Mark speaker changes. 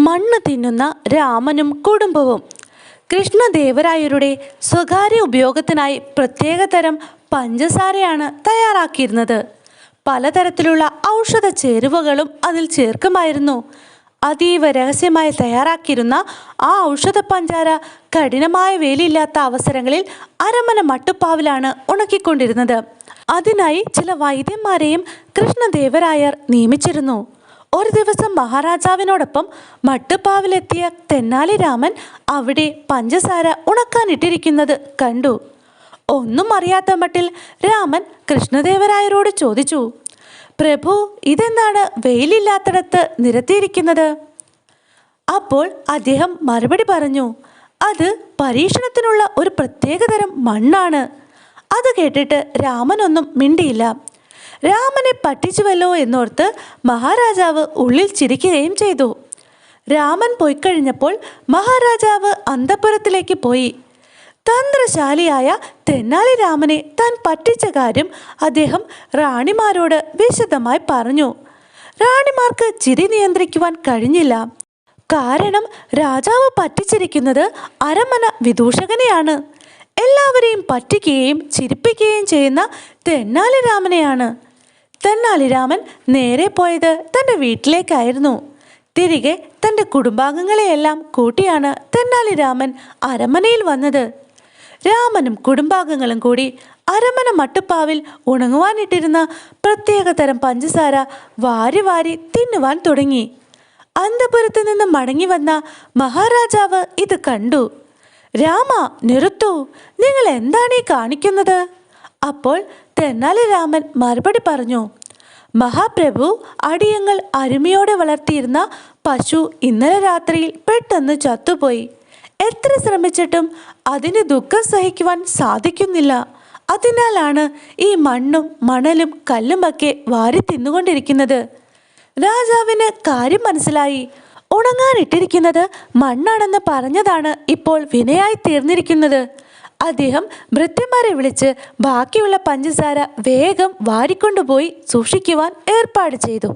Speaker 1: മണ്ണ് തിന്നുന്ന രാമനും കുടുംബവും. കൃഷ്ണദേവരായരുടെ സ്വകാര്യ ഉപയോഗത്തിനായി പ്രത്യേകതരം പഞ്ചസാരയാണ് തയ്യാറാക്കിയിരുന്നത്. പലതരത്തിലുള്ള ഔഷധ ചേരുവകളും അതിൽ ചേർക്കുമായിരുന്നു. അതീവ രഹസ്യമായി തയ്യാറാക്കിയിരുന്ന ആ ഔഷധ പഞ്ചാര കഠിനമായ വേലിയില്ലാത്ത അവസരങ്ങളിൽ അരമന മട്ടുപ്പാവിലാണ് ഉണക്കിക്കൊണ്ടിരുന്നത്. അതിനായി ചില വൈദ്യന്മാരെയും കൃഷ്ണദേവരായർ നിയമിച്ചിരുന്നു. ഒരു ദിവസം മഹാരാജാവിനോടൊപ്പം മട്ടുപ്പാവിലെത്തിയ തെന്നാലി രാമൻ അവിടെ പഞ്ചസാര ഉണക്കാനിട്ടിരിക്കുന്നത് കണ്ടു. ഒന്നും അറിയാത്ത മട്ടിൽ രാമൻ കൃഷ്ണദേവരായരോട് ചോദിച്ചു, പ്രഭു, ഇതെന്താണ് വെയിലില്ലാത്തിടത്ത് നിരത്തിയിരിക്കുന്നത്? അപ്പോൾ അദ്ദേഹം മറുപടി പറഞ്ഞു, അത് പരീക്ഷണത്തിനുള്ള ഒരു പ്രത്യേകതരം മണ്ണാണ്. അത് കേട്ടിട്ട് രാമനൊന്നും മിണ്ടിയില്ല. രാമനെ പറ്റിച്ചുവല്ലോ എന്നോർത്ത് മഹാരാജാവ് ഉള്ളിൽ ചിരിക്കുകയും ചെയ്തു. രാമൻ പോയിക്കഴിഞ്ഞപ്പോൾ മഹാരാജാവ് അന്തഃപുരത്തിലേക്ക് പോയി. തന്ത്രശാലിയായ തെന്നാലി രാമനെ താൻ പറ്റിച്ച കാര്യം അദ്ദേഹം റാണിമാരോട് വിശദമായി പറഞ്ഞു. റാണിമാർക്ക് ചിരി നിയന്ത്രിക്കുവാൻ കഴിഞ്ഞില്ല. കാരണം രാജാവ് പറ്റിച്ചിരിക്കുന്നത് അരമന വിദൂഷകനെയാണ്. എല്ലാവരെയും പറ്റിക്കുകയും ചിരിപ്പിക്കുകയും ചെയ്യുന്ന തെന്നാലി രാമനെയാണ്. തെന്നാലി രാമൻ നേരെ പോയത് തൻ്റെ വീട്ടിലേക്കായിരുന്നു. തിരികെ തൻ്റെ കുടുംബാംഗങ്ങളെയെല്ലാം കൂട്ടിയാണ് തെന്നാലി രാമൻ അരമനയിൽ വന്നത്. രാമനും കുടുംബാംഗങ്ങളും കൂടി അരമന മട്ടുപ്പാവിൽ ഉണങ്ങുവാനിട്ടിരുന്ന പ്രത്യേകതരം പഞ്ചസാര വാരി വാരി തിന്നുവാൻ തുടങ്ങി. അന്തഃപുരത്ത് നിന്ന് മടങ്ങി വന്ന മഹാരാജാവ് ഇത് കണ്ടു. രാമ, നിർത്തൂ, നിങ്ങൾ എന്താണ് ഈ കാണിക്കുന്നത്? അപ്പോൾ തെന്നാലി രാമൻ മറുപടി പറഞ്ഞു, മഹാപ്രഭു, അടിയങ്ങൾ അരുമയോടെ വളർത്തിയിരുന്ന പശു ഇന്നലെ രാത്രിയിൽ പെട്ടെന്ന് ചത്തുപോയി. എത്ര ശ്രമിച്ചിട്ടും അതിന് ദുഃഖം സഹിക്കുവാൻ സാധിക്കുന്നില്ല. അതിനാലാണ് ഈ മണ്ണും മണലും കല്ലുമൊക്കെ വാരി തിന്നുകൊണ്ടിരിക്കുന്നത്. രാജാവിന് കാര്യം മനസ്സിലായി. ഉണങ്ങാനിട്ടിരിക്കുന്നത് മണ്ണാണെന്ന് പറഞ്ഞതാണ് ഇപ്പോൾ വിനയായി തീർന്നിരിക്കുന്നത്. അദ്ദേഹം ഭൃത്യന്മാരെ വിളിച്ച് ബാക്കിയുള്ള പഞ്ചസാര വേഗം വാരിക്കൊണ്ടുപോയി സൂക്ഷിക്കുവാൻ ഏർപ്പാട് ചെയ്തു.